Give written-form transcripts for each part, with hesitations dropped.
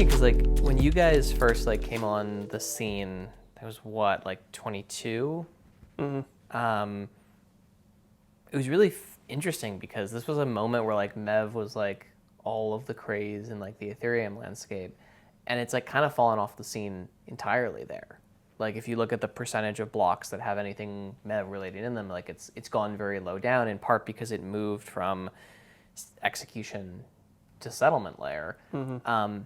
funny because like when you guys first like came on the scene, that was what, like 22? Mm-hmm. It was really interesting because this was a moment where like Mev was like all of the craze in like the Ethereum landscape, and it's like kind of fallen off the scene entirely there. Like if you look at the percentage of blocks that have anything Mev related in them, like it's gone very low down, in part because it moved from execution to settlement layer. Mm-hmm.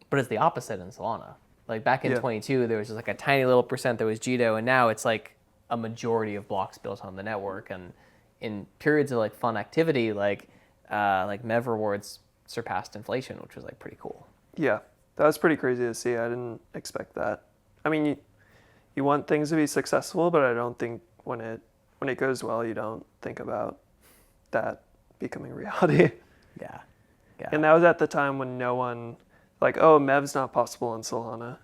But it's the opposite in Solana. Like back in Yeah. 22, there was just like a tiny little percent that was Jito, and now it's like a majority of blocks built on the network. And in periods of like fun activity, like Mev rewards surpassed inflation, which was like pretty cool. Yeah, that was pretty crazy to see. I didn't expect that. I mean, you want things to be successful, but I don't think when it goes well, you don't think about that becoming reality. Yeah. And that was at the time when no one, like, oh, Mev's not possible in Solana,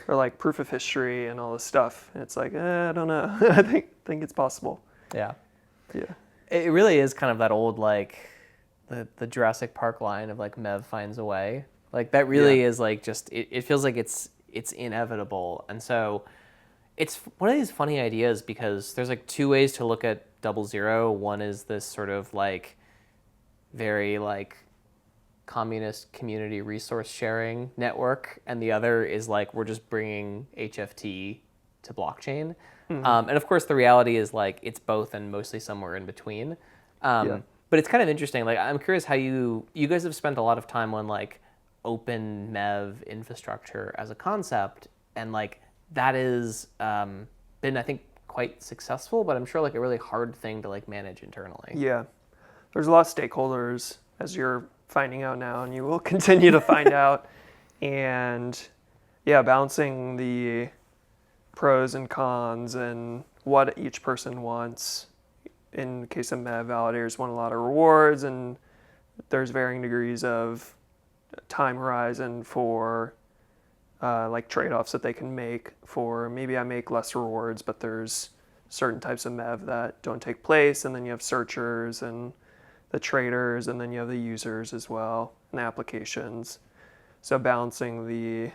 or like proof of history and all this stuff. And it's like, I don't know. I think it's possible. Yeah. Yeah. It really is kind of that old like the Jurassic Park line of like Mev finds a way. Like that really is like just it feels like it's inevitable. And so it's one of these funny ideas because there's like two ways to look at DoubleZero. One is this sort of like very like communist community resource sharing network, and the other is like we're just bringing HFT to blockchain. Mm-hmm. And of course the reality is like it's both and mostly somewhere in between. But it's kind of interesting. Like I'm curious how you guys have spent a lot of time on like open Mev infrastructure as a concept, and like that is been I think quite successful, but I'm sure like a really hard thing to like manage internally. Yeah. There's a lot of stakeholders, as you're finding out now, and you will continue to find out. And yeah, balancing the pros and cons and what each person wants. In the case of Mev, validators want a lot of rewards, and there's varying degrees of time horizon for like trade-offs that they can make for maybe I make less rewards, but there's certain types of Mev that don't take place, and then you have searchers and the traders, and then you have the users as well, and the applications. So balancing the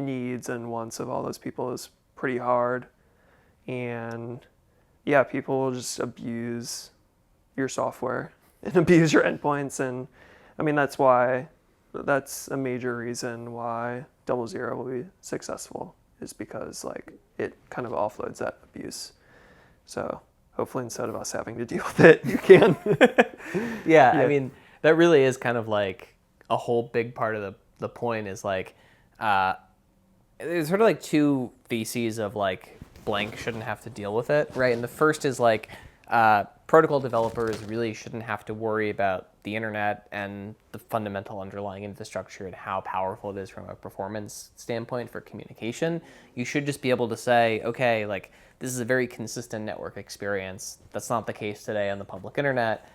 needs and wants of all those people is pretty hard. And yeah, people will just abuse your software and abuse your endpoints. And I mean, that's a major reason why DoubleZero will be successful, is because like it kind of offloads that abuse. So hopefully instead of us having to deal with it, you can. Yeah, I mean, that really is kind of like a whole big part of the point is like, there's sort of like two theses of like blank shouldn't have to deal with it, right? And the first is like protocol developers really shouldn't have to worry about the internet and the fundamental underlying infrastructure and how powerful it is from a performance standpoint for communication. You should just be able to say, okay, like this is a very consistent network experience. That's not the case today on the public internet.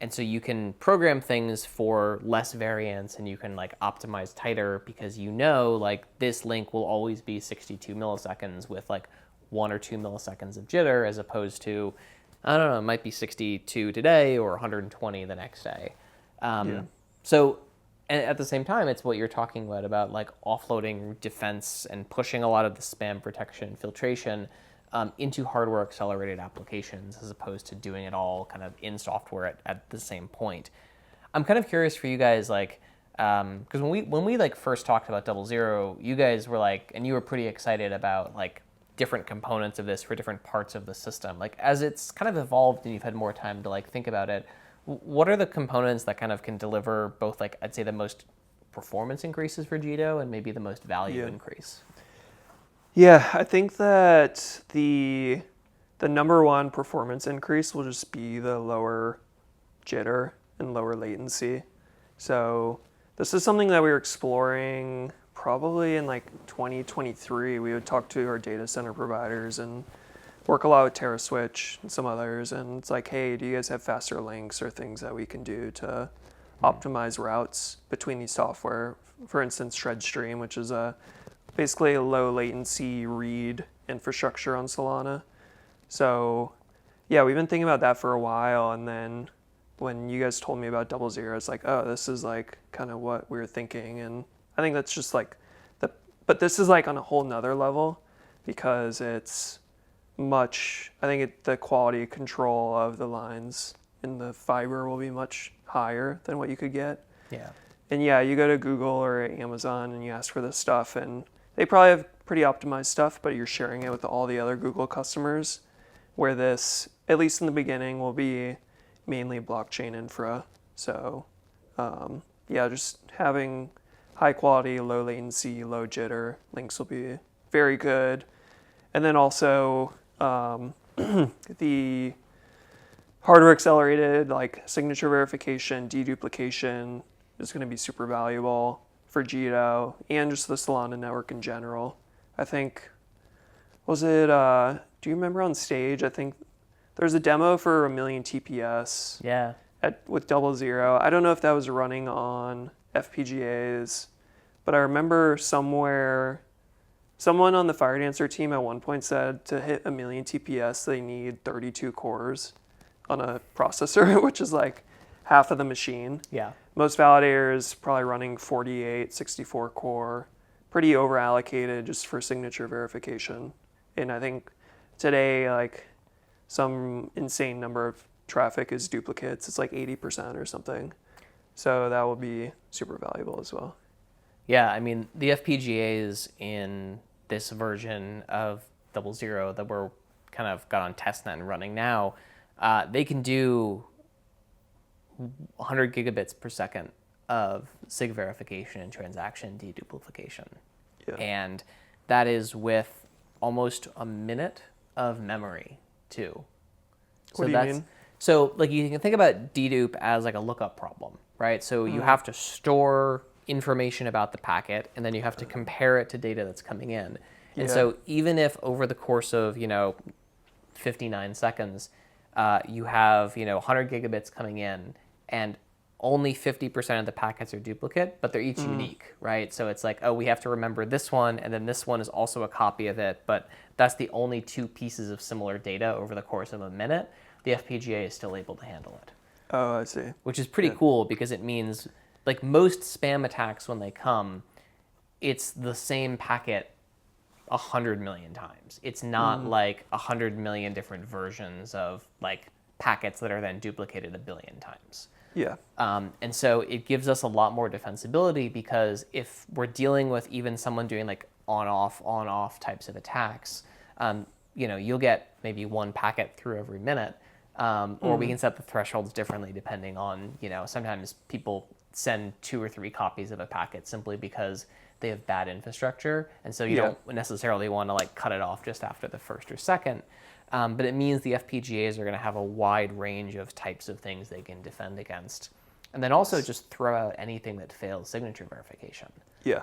And so you can program things for less variance, and you can like optimize tighter because you know like this link will always be 62 milliseconds with like 1 or 2 milliseconds of jitter, as opposed to, I don't know, it might be 62 today or 120 the next day. So at the same time, it's what you're talking about like offloading defense and pushing a lot of the spam protection filtration into hardware accelerated applications, as opposed to doing it all kind of in software at the same point. I'm kind of curious for you guys, like, because when we like first talked about DoubleZero, you guys were like, and you were pretty excited about like different components of this for different parts of the system. Like as it's kind of evolved and you've had more time to like think about it, what are the components that kind of can deliver both like I'd say the most performance increases for Jito and maybe the most value increase? Yeah, I think that the number one performance increase will just be the lower jitter and lower latency. So this is something that we were exploring probably in like 2023. We would talk to our data center providers and work a lot with TerraSwitch and some others. And it's like, hey, do you guys have faster links or things that we can do to optimize routes between these software? For instance, ShredStream, which is basically a low latency read infrastructure on Solana. So yeah, we've been thinking about that for a while. And then when you guys told me about DoubleZero, it's like, oh, this is like kind of what we were thinking. And I think that's just like but this is like on a whole nother level because it's the quality control of the lines in the fiber will be much higher than what you could get. Yeah. And yeah, you go to Google or Amazon and you ask for this stuff and they probably have pretty optimized stuff, but you're sharing it with all the other Google customers where this, at least in the beginning, will be mainly blockchain infra. So yeah, just having high quality, low latency, low jitter links will be very good. And then also the hardware accelerated like signature verification, deduplication is going to be super valuable for Jito and just the Solana network in general. I think, do you remember on stage, I think there's a demo for 1 million TPS Yeah. with DoubleZero. I don't know if that was running on FPGAs, but I remember someone on the FireDancer team at one point said to hit 1 million TPS, they need 32 cores on a processor, which is like half of the machine. Yeah. Most validators probably running 48, 64 core, pretty over allocated just for signature verification. And I think today, like some insane number of traffic is duplicates. It's like 80% or something. So that will be super valuable as well. Yeah, I mean, the FPGAs in this version of DoubleZero that we're kind of got on testnet and running now, they can do 100 gigabits per second of SIG verification and transaction deduplication. Yeah. And that is with almost a minute of memory, too. What do you mean? So, like, you can think about dedupe as like a lookup problem, right? So you have to store information about the packet, and then you have to compare it to data that's coming in. And so even if over the course of, 59 seconds, you have, 100 gigabits coming in, and only 50% of the packets are duplicate, but they're each unique, right? So it's like, oh, we have to remember this one, and then this one is also a copy of it, but that's the only two pieces of similar data over the course of a minute. The FPGA is still able to handle it. Oh, I see. Which is pretty cool because it means, like most spam attacks when they come, it's the same packet 100 million times. It's not like 100 million different versions of like packets that are then duplicated 1 billion times. Yeah. And so it gives us a lot more defensibility because if we're dealing with even someone doing like on-off types of attacks, you'll get maybe one packet through every minute, or we can set the thresholds differently depending on, sometimes people send 2 or 3 copies of a packet simply because they have bad infrastructure, and so you don't necessarily want to like cut it off just after the first or second. But it means the FPGAs are going to have a wide range of types of things they can defend against. And then also just throw out anything that fails signature verification. Yeah.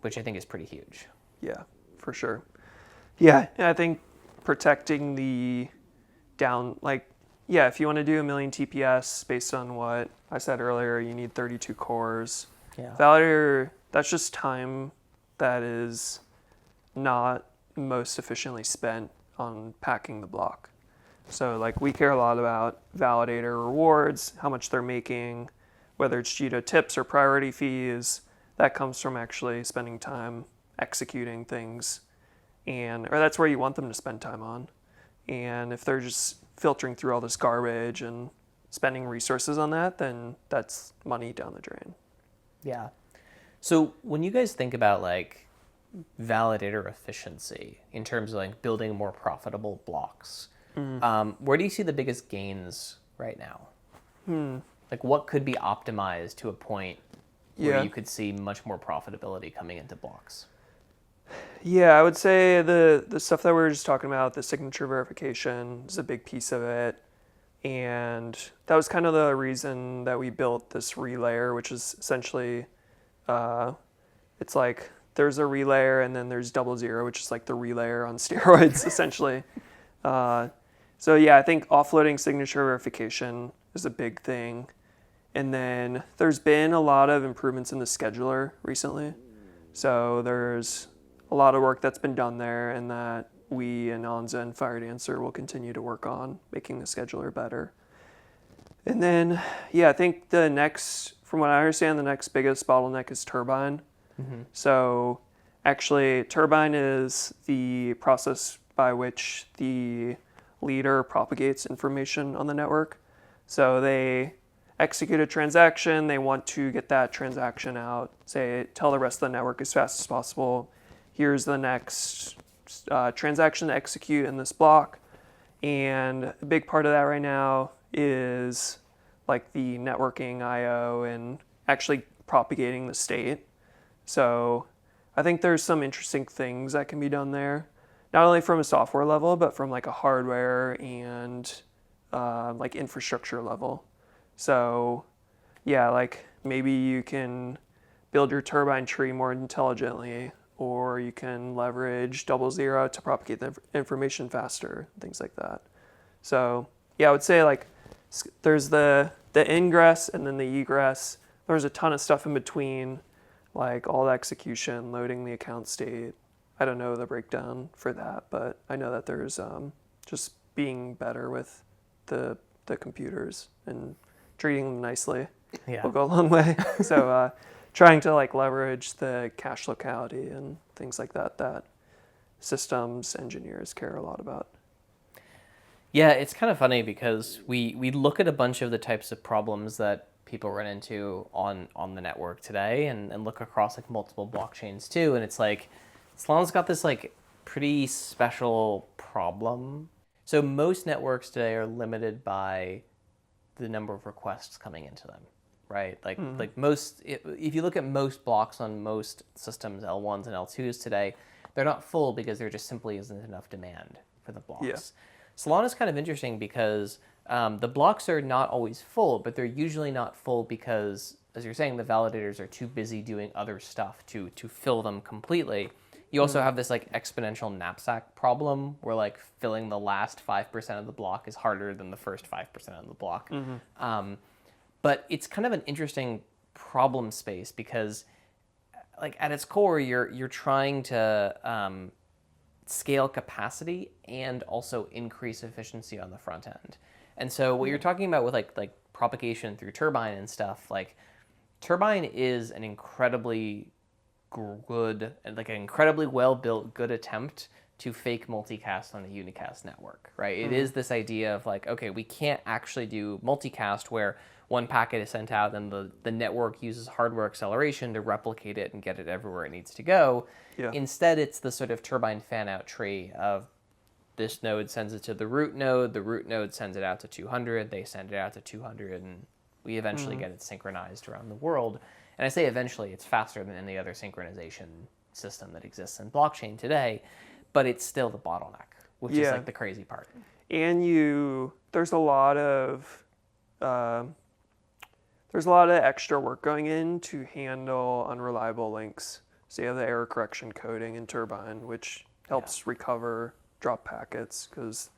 Which I think is pretty huge. Yeah, for sure. Yeah, and I think protecting the if you want to do 1 million TPS based on what I said earlier, you need 32 cores. Yeah. Validator, that's just time that is not most efficiently spent on packing the block. So like we care a lot about validator rewards, how much they're making, whether it's Jito tips or priority fees. That comes from actually spending time executing things, or that's where you want them to spend time on. And if they're just filtering through all this garbage and spending resources on that, then that's money down the drain. Yeah. So when you guys think about like validator efficiency in terms of like building more profitable blocks, where do you see the biggest gains right now? Like what could be optimized to a point where you could see much more profitability coming into blocks? Yeah, I would say the stuff that we were just talking about, the signature verification is a big piece of it. And that was kind of the reason that we built this relayer, which is essentially, it's like there's a relayer and then there's DoubleZero, which is like the relayer on steroids, essentially. So yeah, I think offloading signature verification is a big thing. And then there's been a lot of improvements in the scheduler recently. So there's a lot of work that's been done there and that we and Anza and FireDancer will continue to work on making the scheduler better. And then, yeah, I think from what I understand, the next biggest bottleneck is turbine. So actually, turbine is the process by which the leader propagates information on the network. So they execute a transaction, they want to get that transaction out, tell the rest of the network as fast as possible, here's the next transaction to execute in this block. And a big part of that right now is like the networking I/O and actually propagating the state. So I think there's some interesting things that can be done there, not only from a software level, but from like a hardware and like infrastructure level. So yeah, like maybe you can build your turbine tree more intelligently, or you can leverage DoubleZero to propagate the information faster, things like that. So yeah, I would say like there's the ingress and then the egress. There's a ton of stuff in between, like all the execution, loading the account state. I don't know the breakdown for that, but I know that there's just being better with the computers and treating them nicely will go a long way. So trying to like leverage the cache locality and things like that systems engineers care a lot about. Yeah, it's kind of funny because we look at a bunch of the types of problems that people run into on the network today and look across like multiple blockchains too, and it's like Solana's got this like pretty special problem. So most networks today are limited by the number of requests coming into them, right? Like most, if you look at most blocks on most systems, L1s and L2s today, they're not full because there just simply isn't enough demand for the blocks. Yeah. Solana's kind of interesting because the blocks are not always full, but they're usually not full because, as you're saying, the validators are too busy doing other stuff to fill them completely. You also have this like exponential knapsack problem where like filling the last 5% of the block is harder than the first 5% of the block. But it's kind of an interesting problem space because like at its core, you're trying to scale capacity and also increase efficiency on the front end. And so what you're talking about with like propagation through turbine and stuff, like turbine is an incredibly good and like an incredibly well built good attempt to fake multicast on a unicast network, right? It is this idea of like, okay, we can't actually do multicast where one packet is sent out and the network uses hardware acceleration to replicate it and get it everywhere it needs to go. Instead, it's the sort of turbine fan out tree of this node sends it to the root node sends it out to 200, they send it out to 200, and we eventually get it synchronized around the world. And I say eventually, it's faster than any other synchronization system that exists in blockchain today, but it's still the bottleneck, which is like the crazy part. And there's a lot of extra work going in to handle unreliable links. So you have the error correction coding in Turbine, which helps recover drop packets because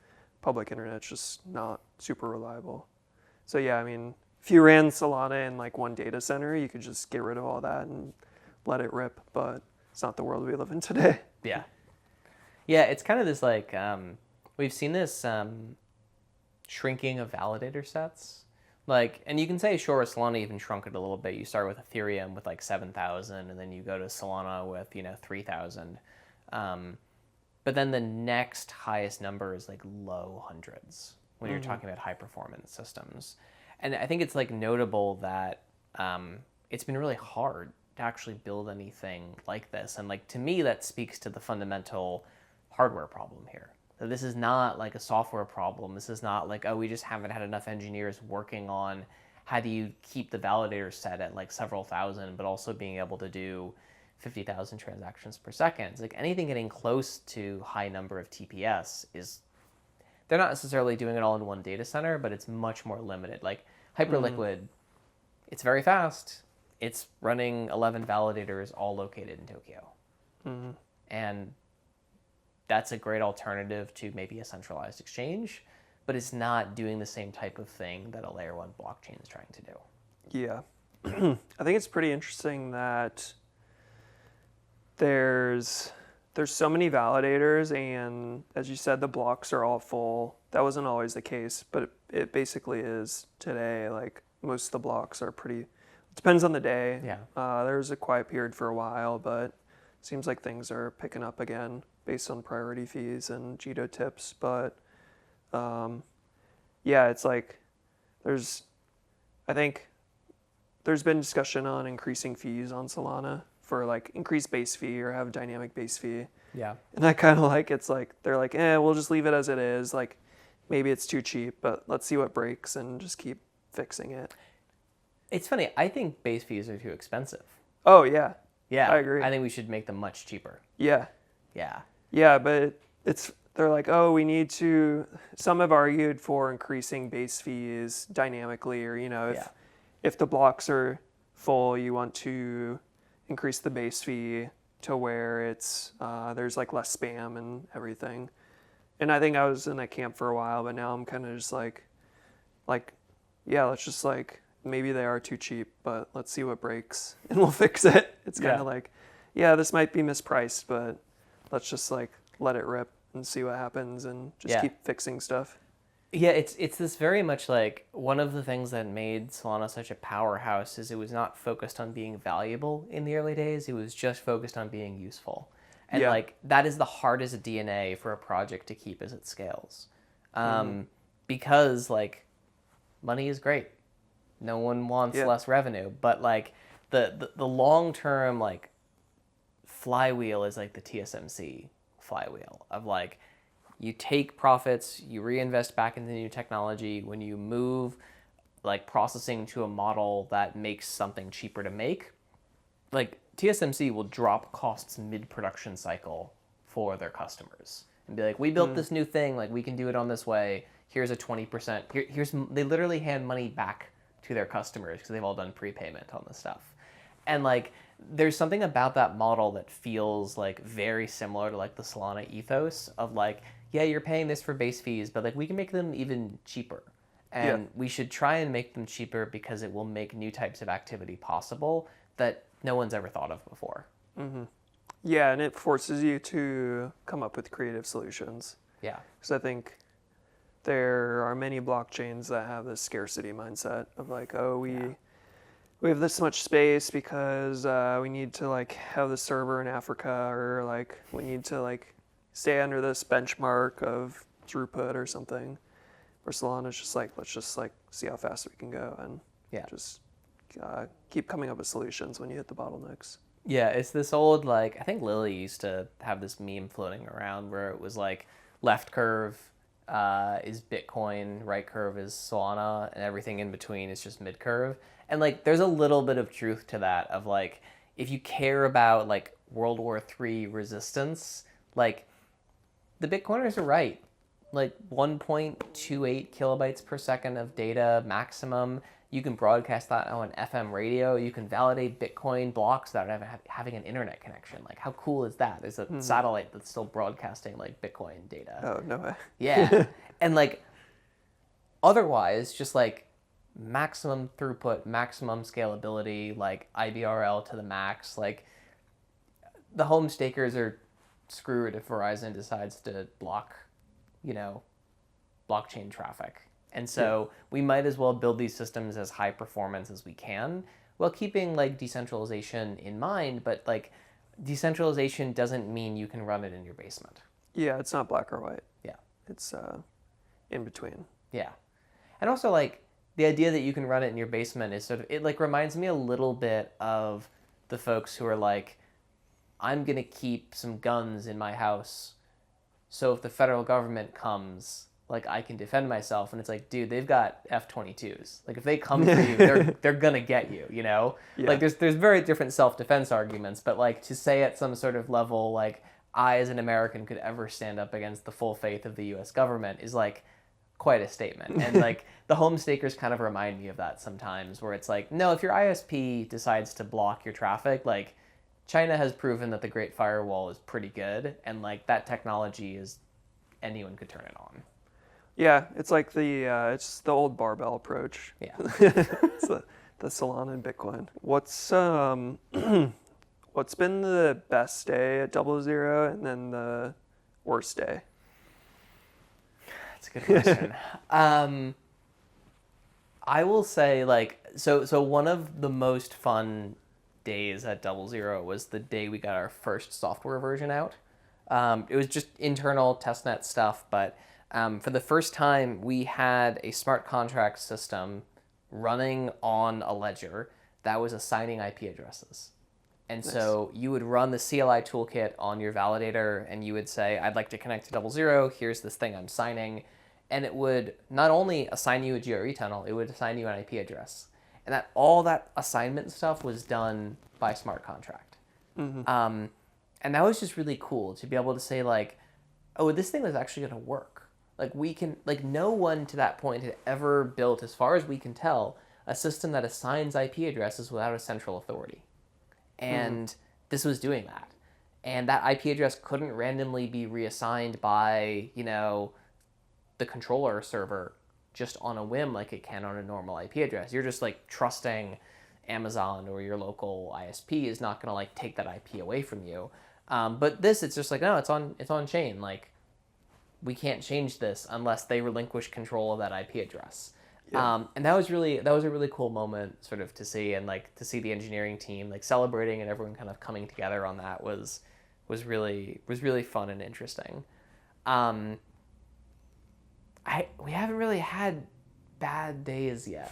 public internet's just not super reliable. So yeah, I mean, if you ran Solana in like one data center, you could just get rid of all that and let it rip, but it's not the world we live in today. Yeah. Yeah, it's kind of this like, we've seen this shrinking of validator sets. Like, and you can say, sure, Solana even shrunk it a little bit. You start with Ethereum with like 7,000, and then you go to Solana with, 3,000. But then the next highest number is like low hundreds when you're talking about high performance systems. And I think it's like notable that it's been really hard to actually build anything like this. And like to me, that speaks to the fundamental hardware problem here. So this is not like a software problem. This is not like, oh, we just haven't had enough engineers working on how do you keep the validator set at like several thousand, but also being able to do 50,000 transactions per second. It's like anything getting close to high number of TPS is, they're not necessarily doing it all in one data center, but it's much more limited. Like Hyperliquid, it's very fast. It's running 11 validators all located in Tokyo. And that's a great alternative to maybe a centralized exchange, but it's not doing the same type of thing that a layer one blockchain is trying to do. Yeah. I think it's pretty interesting that there's so many validators, and as you said, the blocks are all full. that wasn't always the case, but it basically is today. Like most of the blocks are pretty, it depends on the day. Yeah. There was a quiet period for a while, but it seems like things are picking up again based on priority fees and Jito tips. But yeah, it's like I think there's been discussion on increasing fees on Solana for like increased base fee or have dynamic base fee. Yeah. And I kind of like, it's like, they're like, we'll just leave it as it is. Like maybe it's too cheap, but let's see what breaks and just keep fixing it. It's funny. I think base fees are too expensive. Oh yeah. Yeah. I agree. I think we should make them much cheaper. Yeah. Yeah. Yeah, but they're like, we need to, some have argued for increasing base fees dynamically, or, if the blocks are full, you want to increase the base fee to where it's, there's like less spam and everything. And I think I was in that camp for a while, but now I'm kind of just like, yeah, let's just like, maybe they are too cheap, but let's see what breaks and we'll fix it. It's kind of like, yeah, this might be mispriced, but let's just like let it rip and see what happens and just keep fixing stuff. Yeah, it's this very much like one of the things that made Solana such a powerhouse is it was not focused on being valuable in the early days. It was just focused on being useful. And like that is the hardest DNA for a project to keep as it scales. Because like money is great. No one wants less revenue, but like the long-term like flywheel is like the TSMC flywheel of like you take profits, you reinvest back into new technology. When you move like processing to a model that makes something cheaper to make, like TSMC will drop costs mid-production cycle for their customers and be like, we built this new thing, like we can do it on this way. Here's a 20%. They literally hand money back to their customers because they've all done prepayment on this stuff. And like there's something about that model that feels like very similar to like the Solana ethos of like, yeah, you're paying this for base fees, but like we can make them even cheaper. And we should try and make them cheaper because it will make new types of activity possible that no one's ever thought of before. Mm-hmm. Yeah, and it forces you to come up with creative solutions. Yeah. Because I think there are many blockchains that have this scarcity mindset of like, we have this much space because we need to like have the server in Africa, or like we need to like stay under this benchmark of throughput or something. Where Solana's just like, let's just like see how fast we can go and just keep coming up with solutions when you hit the bottlenecks. Yeah, it's this old like, I think Lily used to have this meme floating around where it was like left curve is Bitcoin, right curve is Solana, and everything in between is just mid curve. And like there's a little bit of truth to that of like if you care about like World War III resistance, like the Bitcoiners are right. Like 1.28 kilobytes per second of data maximum. You can broadcast that on FM radio. You can validate Bitcoin blocks without having an internet connection. Like how cool is that? There's a satellite that's still broadcasting like Bitcoin data. Oh, no way. Yeah. And like otherwise just like maximum throughput, maximum scalability, like IBRL to the max. Like the home stakers are screwed if Verizon decides to block, blockchain traffic. And so we might as well build these systems as high performance as we can while keeping like decentralization in mind. But like decentralization doesn't mean you can run it in your basement. Yeah, it's not black or white. Yeah. It's in between. Yeah. And also like the idea that you can run it in your basement is sort of, it like reminds me a little bit of the folks who are like, I'm going to keep some guns in my house so if the federal government comes, like I can defend myself. And it's like, dude, they've got F-22s. Like if they come for you, they're going to get you, Yeah. Like there's very different self-defense arguments, but like to say at some sort of level, like I as an American could ever stand up against the full faith of the US government is like quite a statement. And like the home stakers kind of remind me of that sometimes where it's like, no, if your ISP decides to block your traffic, like China has proven that the Great Firewall is pretty good, and like that technology is anyone could turn it on. Yeah, it's like it's the old barbell approach. Yeah, it's the Solana and Bitcoin. What's been the best day at DoubleZero, and then the worst day? That's a good question. I will say, like, so one of the most fun days at DoubleZero was the day we got our first software version out. It was just internal testnet stuff, but for the first time, we had a smart contract system running on a ledger that was assigning IP addresses. And Nice. so you would run the CLI toolkit on your validator, and you would say, I'd like to connect to DoubleZero. Here's this thing I'm signing. And it would not only assign you a GRE tunnel, it would assign you an IP address. And that all that assignment stuff was done by smart contract. And that was just really cool to be able to say, like, oh, this thing is actually going to work. Like, we can, like, no one to that point had ever built, as far as we can tell, a system that assigns IP addresses without a central authority. And this was doing that. And that IP address couldn't randomly be reassigned by, you know, the controller server just on a whim like it can on a normal IP address. You're just like trusting Amazon or your local ISP is not going to like take that IP away from you. But this, it's just like, no, it's on chain. Like, we can't change this unless they relinquish control of that IP address. Yeah. And that was a really cool moment sort of to see, and like to see the engineering team like celebrating and everyone kind of coming together on that was really fun and interesting. We haven't really had bad days yet.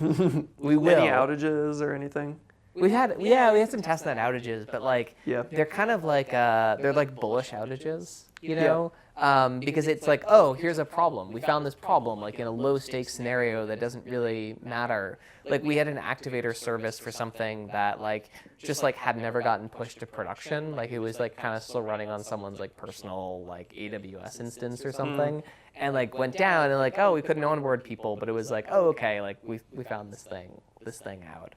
We will. Any outages or anything? We had some testnet outages, but like they're kind of like they're like bullish outages, you know, because it's like, oh, here's a problem. We found this problem like in a low stakes scenario that doesn't really matter. Like we had an activator service for something that like just like had never gotten pushed to production. Like it was like kind of still running on someone's like personal like AWS instance or something, and like went down and like, oh, we couldn't onboard people, but it was like, oh, okay, like we found this thing out.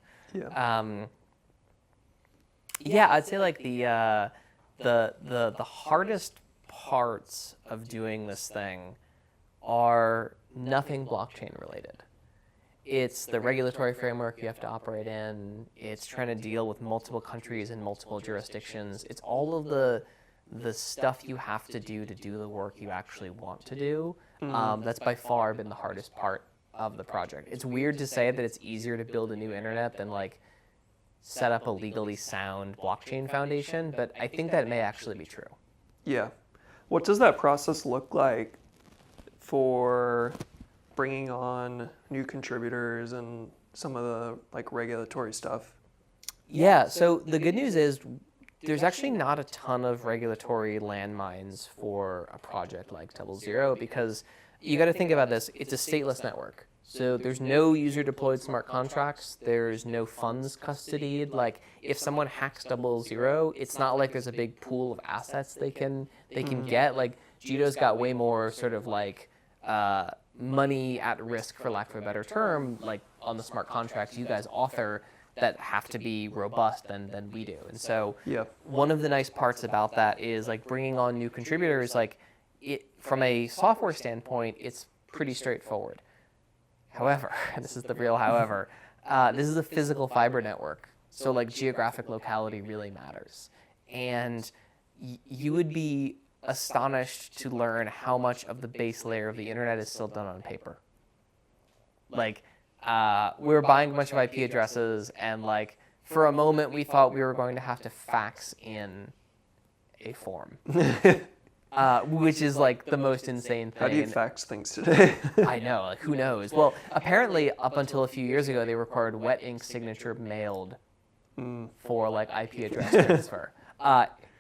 Yeah, I'd say like the hardest parts of doing this thing are nothing blockchain related. It's the regulatory framework you have to operate in. It's trying to deal with multiple countries and multiple jurisdictions. It's all of the stuff you have to do the work you actually want to do. That's by far been the hardest part of the project. It's weird to say that it's easier to build a new internet than like set up a legally sound blockchain foundation, but I think that may actually be true. Yeah. What does that process look like for bringing on new contributors and some of the like regulatory stuff? Yeah, so the good news is there's actually not a ton of regulatory landmines for a project like DoubleZero, because you got to think about this. It's a stateless network. So there's no user-deployed smart contracts. There's no funds custodied. Like if someone hacks DoubleZero, it's not like there's a big pool of assets they can get. Like Jito's got way more sort of like money at risk, for lack of a better term, like on the smart contracts you guys author that have to be robust than we do. And so one of the nice parts about that is like bringing on new contributors. Like it from a software standpoint, it's pretty straightforward. However, and this is the real however, this is a physical fiber network. So like geographic locality really matters. And you would be astonished to learn how much of the base layer of the internet is still done on paper. Like we were buying a bunch of IP addresses, and like for a moment we thought we were going to have to fax in a form. Which is like the most insane thing. How do you fax things today? I know, like who knows? Well, apparently up until a few years ago, they required wet ink signature mailed for like IP address transfer.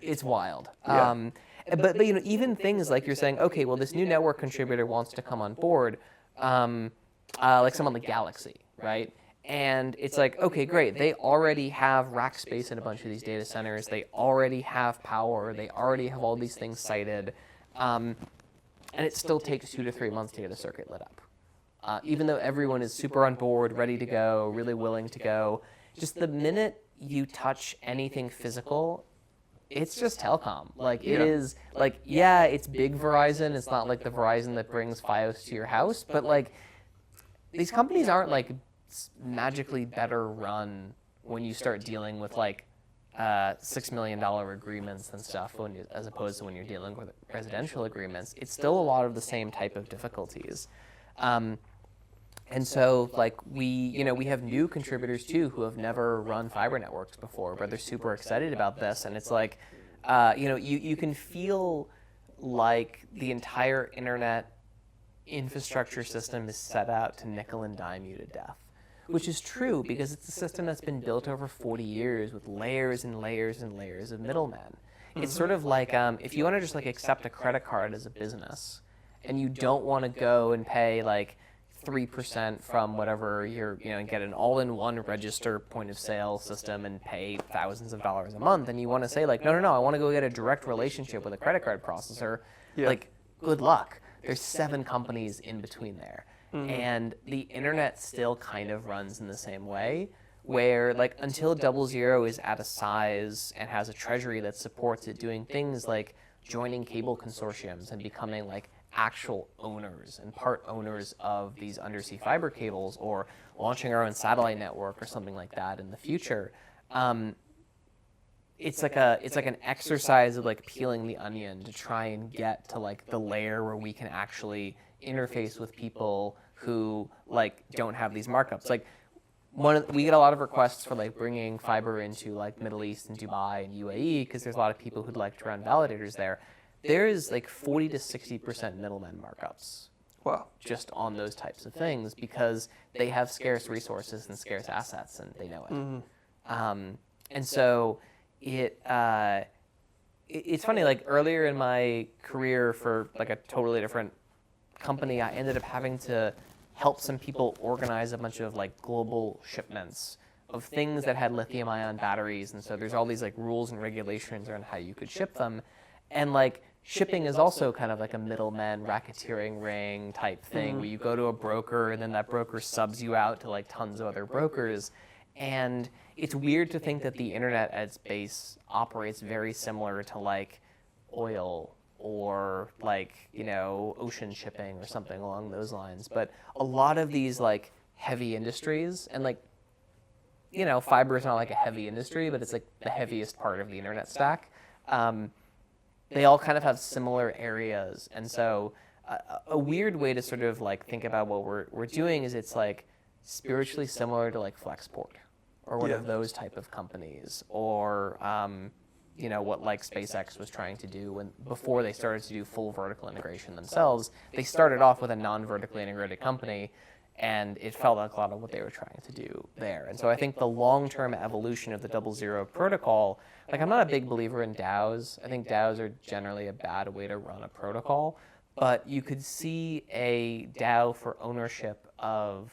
It's wild. Yeah. But you know, even things like you're saying, okay, well this new network contributor wants to come on board, like someone like Galaxy, right? And it's like, okay, great. They already have rack space in a bunch of these data centers. They already have power. They already have all these things sited. And it still takes 2 to 3 months to get a circuit lit up. Even though everyone is super on board, ready to go, really willing to go, just the minute you touch anything physical, it's just telecom. Like it is like, yeah, it's big Verizon. It's not like the Verizon that brings Fios to your house, but like these companies aren't like magically better run when you start dealing with like $6 million agreements and stuff as opposed to when you're dealing with residential agreements, it's still a lot of the same type of difficulties. And so, like, we have new contributors too who have never run fiber networks before, but they're super excited about this. And it's like, you can feel like the entire internet infrastructure system is set out to nickel and dime you to death, which is true because it's a system that's been built over 40 years with layers and layers and layers of middlemen. It's sort of like if you want to just like accept a credit card as a business and you don't want to go and pay like 3% from whatever and get an all-in-one register point of sale system and pay thousands of dollars a month, and you want to say like, no, I want to go get a direct relationship with a credit card processor, like, good luck. There's 7 companies in between there. And the internet still kind of runs in the same way, where like until DoubleZero is at a size and has a treasury that supports it doing things like joining cable consortiums and becoming like actual owners and part owners of these undersea fiber cables, or launching our own satellite network or something like that in the future, it's like an exercise of like peeling the onion to try and get to like the layer where we can actually interface with people who like don't have these markups. Like we get a lot of requests for like bringing fiber into like Middle East and Dubai and UAE because there's a lot of people who'd like to run validators there. There is like 40 to 60% middlemen markups. Wow. Just on those types of things because they have scarce resources and scarce assets and they know it. And so it's funny, like earlier in my career for like a totally different company, I ended up having to help some people organize a bunch of like global shipments of things that had lithium ion batteries. And so there's all these like rules and regulations around how you could ship them. And like shipping is also kind of like a middleman racketeering ring type thing where you go to a broker and then that broker subs you out to like tons of other brokers. And it's weird to think that the internet at its base operates very similar to like oil or like, ocean shipping or something along those lines. But a lot of these like heavy industries, and like, fiber is not like a heavy industry, but it's like the heaviest part of the internet stack. They all kind of have similar areas. And so a weird way to sort of like think about what we're doing is it's like spiritually similar to like Flexport or one of those type of companies, or what like SpaceX was trying to do before they started to do full vertical integration themselves. They started off with a non-vertically integrated company, and it felt like a lot of what they were trying to do there. And so I think the long-term evolution of the DoubleZero protocol, like I'm not a big believer in DAOs. I think DAOs are generally a bad way to run a protocol, but you could see a DAO for ownership of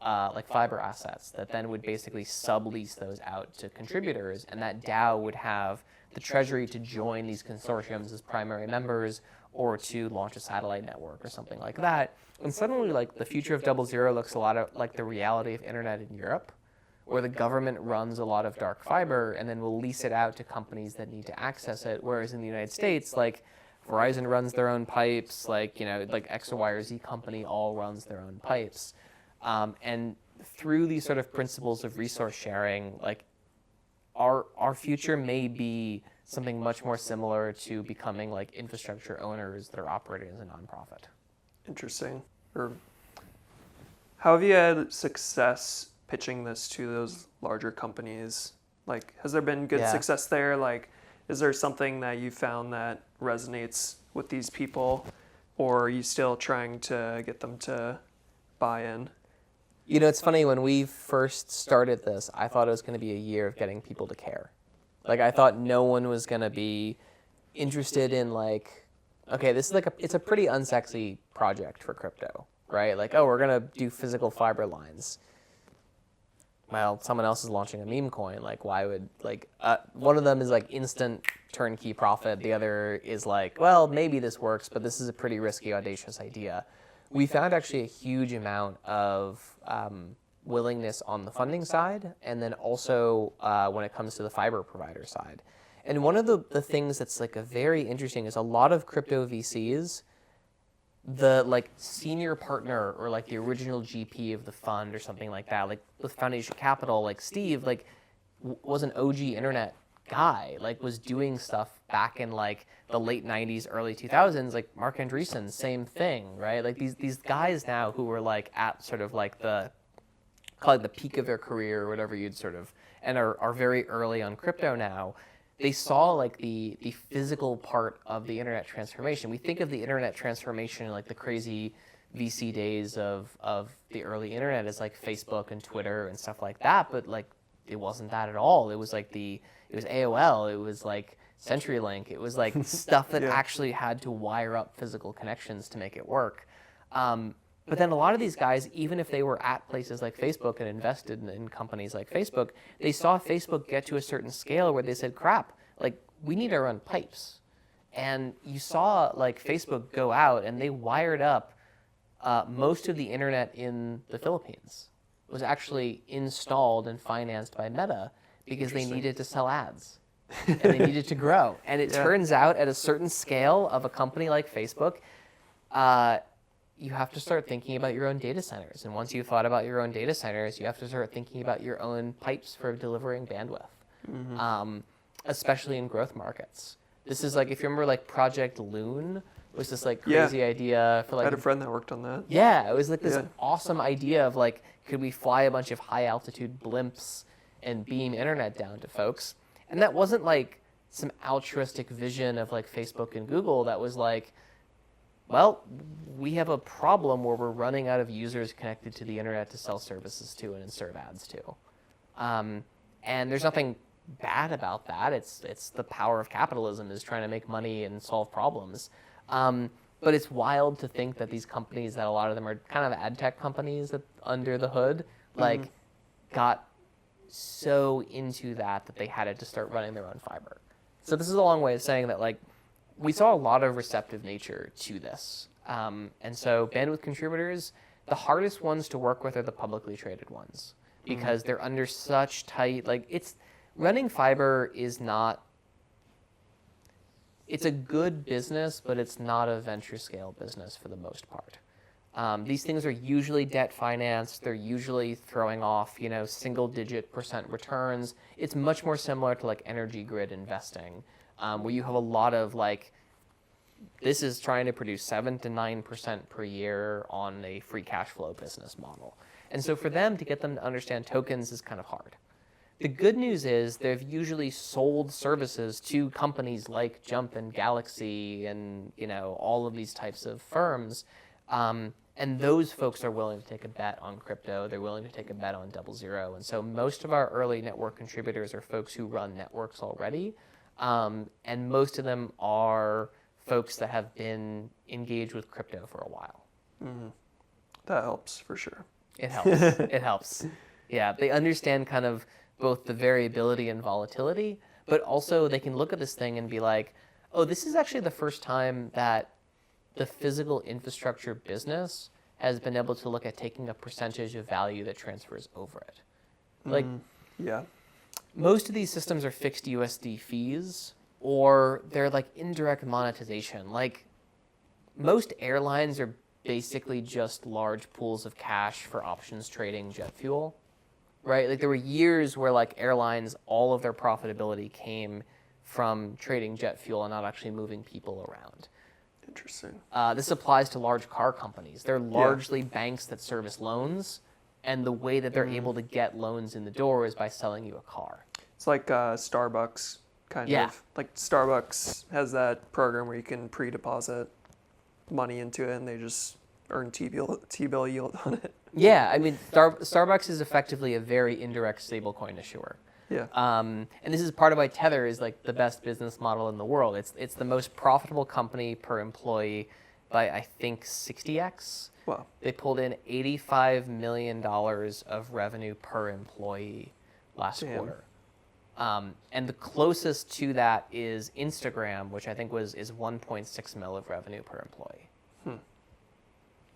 like fiber assets that then would basically sublease those out to contributors, and that DAO would have the treasury to join these consortiums as primary members or to launch a satellite network or something like that. And suddenly, like, the future of DoubleZero looks a lot like the reality of internet in Europe, where the government runs a lot of dark fiber and then will lease it out to companies that need to access it, whereas in the United States, like, Verizon runs their own pipes, like X or Y or Z company all runs their own pipes. And through these sort of principles of resource sharing, like, our future may be something much more similar to becoming like infrastructure owners that are operating as a nonprofit. Interesting. How have you had success pitching this to those larger companies? Like, has there been good success there? Like, is there something that you found that resonates with these people, or are you still trying to get them to buy in? It's funny, when we first started this, I thought it was going to be a year of getting people to care. Like, I thought no one was going to be interested in, like, okay, this is like it's a pretty unsexy project for crypto, right? Like, oh, we're going to do physical fiber lines. Well, someone else is launching a meme coin. Like, why would, like, one of them is like instant turnkey profit. The other is like, well, maybe this works, but this is a pretty risky, audacious idea. We found actually a huge amount of willingness on the funding side, and then also when it comes to the fiber provider side. And one of the things that's like a very interesting is a lot of crypto VCs, the like senior partner or like the original GP of the fund or something like that, like with Foundation Capital, like Steve, like was an OG internet guy like was doing stuff back in like the late 90s, early 2000s, like Mark Andreessen, same thing, right? Like these guys now who were like at sort of like call it the peak of their career or whatever you'd sort of, and are very early on crypto now. They saw like the physical part of the internet transformation. We think of the internet transformation like the crazy VC days of the early internet as like Facebook and Twitter and stuff like that, but like it wasn't that at all. It was like it was AOL, it was like CenturyLink, it was like stuff that actually had to wire up physical connections to make it work. But then a lot of these guys, even if they were at places like Facebook and invested in companies like Facebook, they saw Facebook get to a certain scale where they said, crap, like we need our own pipes. And you saw like Facebook go out and they wired up most of the internet in the Philippines. It was actually installed and financed by Meta because they needed to sell ads and they needed to grow. And it turns out at a certain scale of a company like Facebook, you have to start thinking about your own data centers. And once you've thought about your own data centers, you have to start thinking about your own pipes for delivering bandwidth, especially in growth markets. This is like, if you remember like Project Loon, was this like crazy idea for like... I had a friend that worked on that. Yeah, it was like this awesome idea of like, could we fly a bunch of high altitude blimps and beam internet down to folks? And that wasn't like some altruistic vision of like Facebook and Google. That was like, well, we have a problem where we're running out of users connected to the internet to sell services to and insert ads to. And there's nothing bad about that. It's the power of capitalism is trying to make money and solve problems. But it's wild to think that these companies, that a lot of them are kind of ad tech companies that under the hood, like got so into that they had to start running their own fiber. So this is a long way of saying that like, we saw a lot of receptive nature to this. And so bandwidth contributors, the hardest ones to work with are the publicly traded ones because they're under such tight, like running fiber is not, it's a good business, but it's not a venture scale business for the most part. These things are usually debt financed. They're usually throwing off, single digit % returns. It's much more similar to like energy grid investing. Where you have a lot of like, this is trying to produce 7 to 9% per year on a free cash flow business model. And so for them to get them to understand tokens is kind of hard. The good news is they've usually sold services to companies like Jump and Galaxy and all of these types of firms. And those folks are willing to take a bet on crypto. They're willing to take a bet on DoubleZero. And so most of our early network contributors are folks who run networks already. And most of them are folks that have been engaged with crypto for a while. That helps for sure. It helps. It helps. Yeah, they understand kind of both the variability and volatility, but also they can look at this thing and be like, oh, this is actually the first time that the physical infrastructure business has been able to look at taking a percentage of value that transfers over it. Like, most of these systems are fixed USD fees, or they're like indirect monetization. Like most airlines are basically just large pools of cash for options trading jet fuel, right? Like there were years where like airlines, all of their profitability came from trading jet fuel and not actually moving people around. Interesting. This applies to large car companies. They're largely banks that service loans, and the way that they're able to get loans in the door is by selling you a car. It's like Starbucks, kind of. Like Starbucks has that program where you can pre-deposit money into it, and they just earn T-bill yield on it. Yeah, I mean, Starbucks is effectively a very indirect stablecoin issuer. Yeah. And this is part of why Tether is like the best business model in the world. It's the most profitable company per employee by, I think, 60x. Wow. They pulled in $85 million of revenue per employee last quarter. And the closest to that is Instagram, which I think is 1.6 mil of revenue per employee.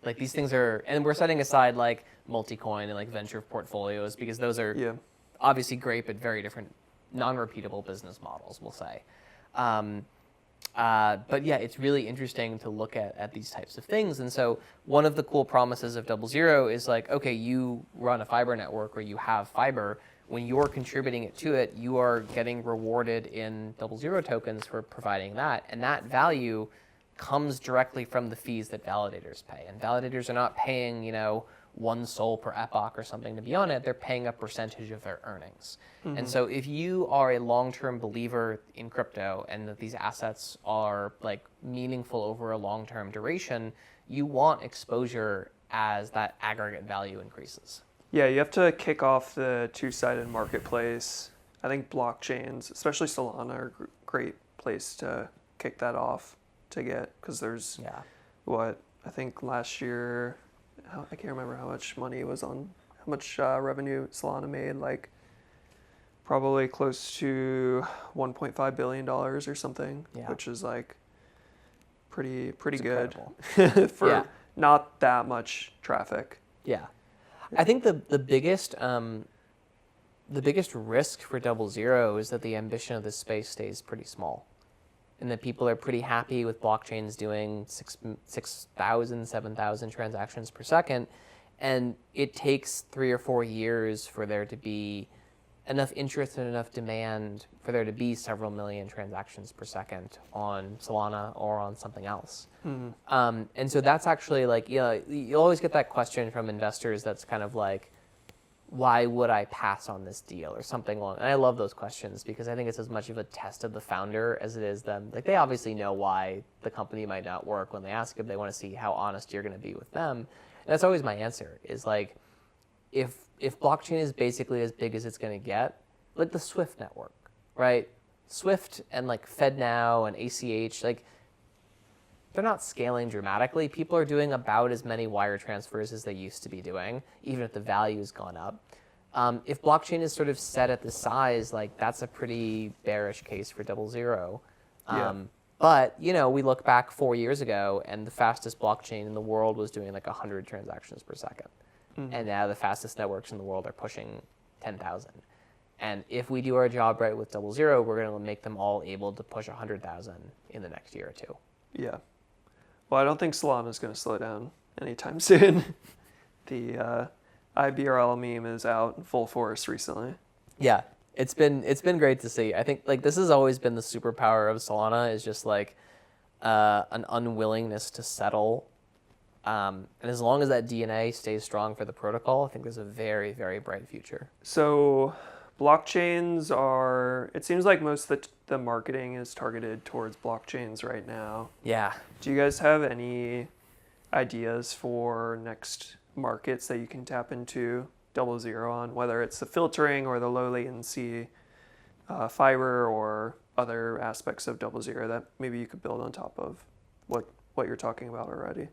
Like these things are, and we're setting aside like multi-coin and like venture portfolios because those are obviously great, but very different, non-repeatable business models, we'll say. But yeah, it's really interesting to look at these types of things. And so one of the cool promises of DoubleZero is like, okay, you run a fiber network or you have fiber. When you're contributing it to it, you are getting rewarded in DoubleZero tokens for providing that. And that value comes directly from the fees that validators pay. And validators are not paying, 1 sol per epoch or something to be on it. They're paying a percentage of their earnings. Mm-hmm. And so if you are a long-term believer in crypto and that these assets are like meaningful over a long-term duration, you want exposure as that aggregate value increases. Yeah, you have to kick off the two-sided marketplace. I think blockchains, especially Solana, are a great place to kick that off to get, because there's I think last year, I can't remember how much money was on, how much revenue Solana made, like probably close to $1.5 billion or something, which is like pretty good for not that much traffic. Yeah. I think the biggest risk for DoubleZero is that the ambition of this space stays pretty small, and that people are pretty happy with blockchains doing 6,000, 7,000 transactions per second, and it takes 3 or 4 years for there to be enough interest and enough demand for there to be several million transactions per second on Solana or on something else. Mm-hmm. And so that's actually like, you always get that question from investors that's kind of like, why would I pass on this deal or something along? And I love those questions because I think it's as much of a test of the founder as it is them. Like, they obviously know why the company might not work when they ask if they want to see how honest you're going to be with them. And that's always my answer is like, if blockchain is basically as big as it's going to get, like the Swift network, right? Swift and like FedNow and ACH, like they're not scaling dramatically. People are doing about as many wire transfers as they used to be doing, even if the value's gone up. If blockchain is sort of set at the size, like that's a pretty bearish case for DoubleZero. But, we look back 4 years ago and the fastest blockchain in the world was doing like 100 transactions per second. Mm-hmm. And now the fastest networks in the world are pushing 10,000. And if we do our job right with DoubleZero, we're going to make them all able to push 100,000 in the next year or two. Yeah. Well, I don't think Solana is going to slow down anytime soon. The IBRL meme is out in full force recently. Yeah, it's been great to see. I think like this has always been the superpower of Solana is just like an unwillingness to settle. And as long as that DNA stays strong for the protocol, I think there's a very, very bright future. So blockchains are, it seems like most of the marketing is targeted towards blockchains right now. Yeah. Do you guys have any ideas for next markets that you can tap into DoubleZero on, whether it's the filtering or the low latency fiber or other aspects of DoubleZero that maybe you could build on top of what you're talking about already?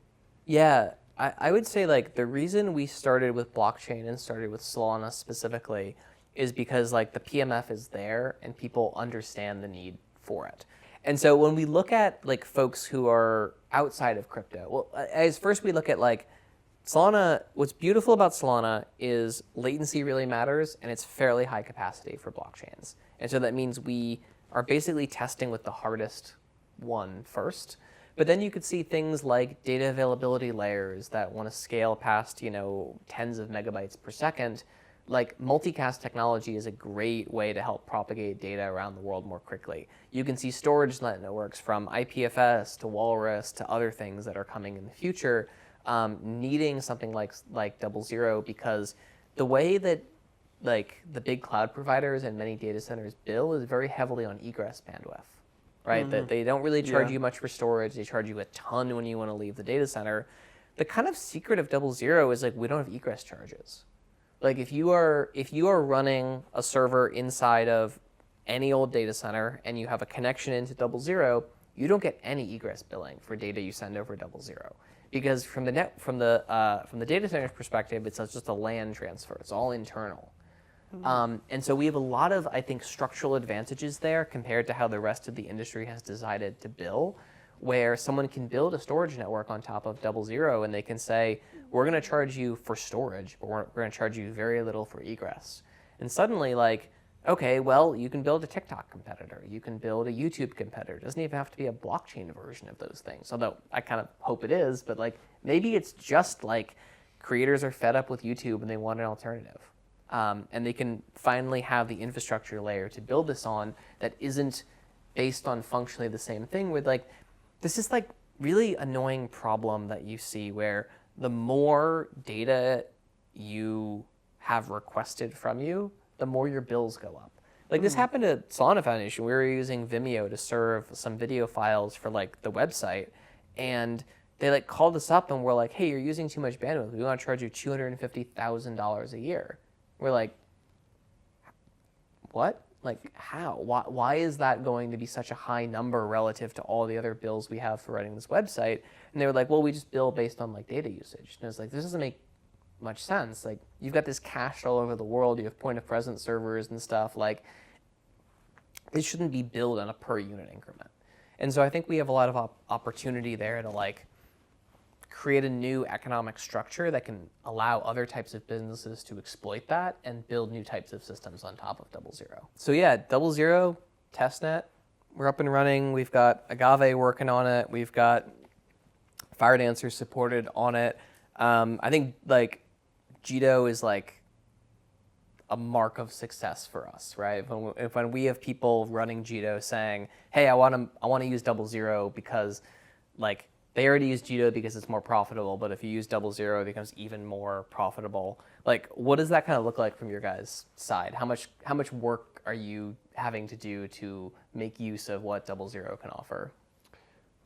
Yeah, I would say like the reason we started with blockchain and started with Solana specifically is because like the PMF is there and people understand the need for it. And so when we look at like folks who are outside of crypto, well, as first we look at like Solana, what's beautiful about Solana is latency really matters and it's fairly high capacity for blockchains. And so that means we are basically testing with the hardest one first. But then you could see things like data availability layers that want to scale past, tens of megabytes per second. Like multicast technology is a great way to help propagate data around the world more quickly. You can see storage networks from IPFS to Walrus to other things that are coming in the future needing something like DoubleZero because the way that like the big cloud providers and many data centers bill is very heavily on egress bandwidth. Right, mm-hmm. That they don't really charge you much for storage. They charge you a ton when you want to leave the data center. The kind of secret of DoubleZero is like we don't have egress charges. Like if you are running a server inside of any old data center and you have a connection into DoubleZero, you don't get any egress billing for data you send over DoubleZero because from the data center's perspective, it's just a LAN transfer. It's all internal. And so we have a lot of, I think, structural advantages there compared to how the rest of the industry has decided to bill, where someone can build a storage network on top of DoubleZero and they can say, we're going to charge you for storage, but we're going to charge you very little for egress. And suddenly, like, okay, well, you can build a TikTok competitor. You can build a YouTube competitor. It doesn't even have to be a blockchain version of those things. Although I kind of hope it is, but like maybe it's just like creators are fed up with YouTube and they want an alternative. And they can finally have the infrastructure layer to build this on that isn't based on functionally the same thing with like, this is like really annoying problem that you see where the more data you have requested from you, the more your bills go up. Like this happened to Solana Foundation. We were using Vimeo to serve some video files for like the website, and they like called us up and were like, hey, you're using too much bandwidth. We want to charge you $250,000 a year. We're like, what? Like how? Why is that going to be such a high number relative to all the other bills we have for running this website? And they were like, well, we just bill based on like data usage. And I was like, this doesn't make much sense. Like you've got this cached all over the world. You have point of presence servers and stuff. Like it shouldn't be billed on a per unit increment. And so I think we have a lot of opportunity there to like create a new economic structure that can allow other types of businesses to exploit that and build new types of systems on top of DoubleZero. So yeah, DoubleZero, testnet, we're up and running. We've got Agave working on it. We've got Firedancer supported on it. I think like Jito is like a mark of success for us, right? When we have people running Jito saying, hey, I want to use DoubleZero because like they already use Jito because it's more profitable, but if you use DoubleZero, it becomes even more profitable. Like, what does that kind of look like from your guys' side? How much work are you having to do to make use of what DoubleZero can offer?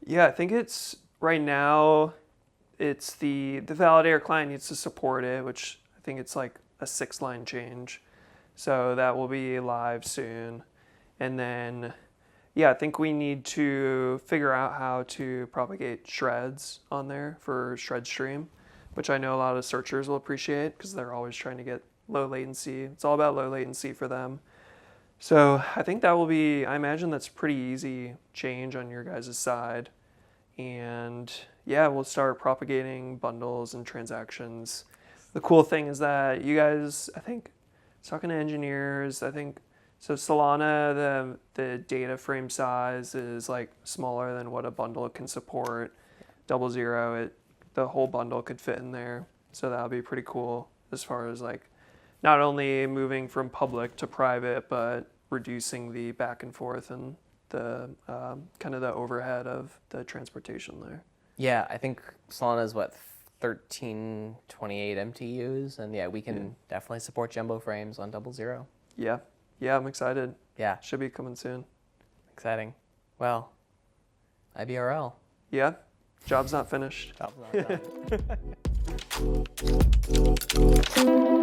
Yeah, I think it's right now, it's the validator client needs to support it, which I think it's like a 6-line change. So that will be live soon. And then, yeah, I think we need to figure out how to propagate shreds on there for shred stream, which I know a lot of searchers will appreciate because they're always trying to get low latency. It's all about low latency for them. So I think that will be, I imagine that's pretty easy change on your guys' side. And yeah, we'll start propagating bundles and transactions. The cool thing is that you guys, I think, talking to engineers, I think, so Solana, the data frame size is like smaller than what a bundle can support. DoubleZero, the whole bundle could fit in there. So that would be pretty cool as far as like not only moving from public to private, but reducing the back and forth and the kind of the overhead of the transportation there. Yeah, I think Solana is what, 1328 MTUs, and yeah, we can definitely support jumbo frames on DoubleZero. Yeah, I'm excited. Yeah, should be coming soon. Exciting. Well, IBRL. Yeah, job's not finished. Job's not done.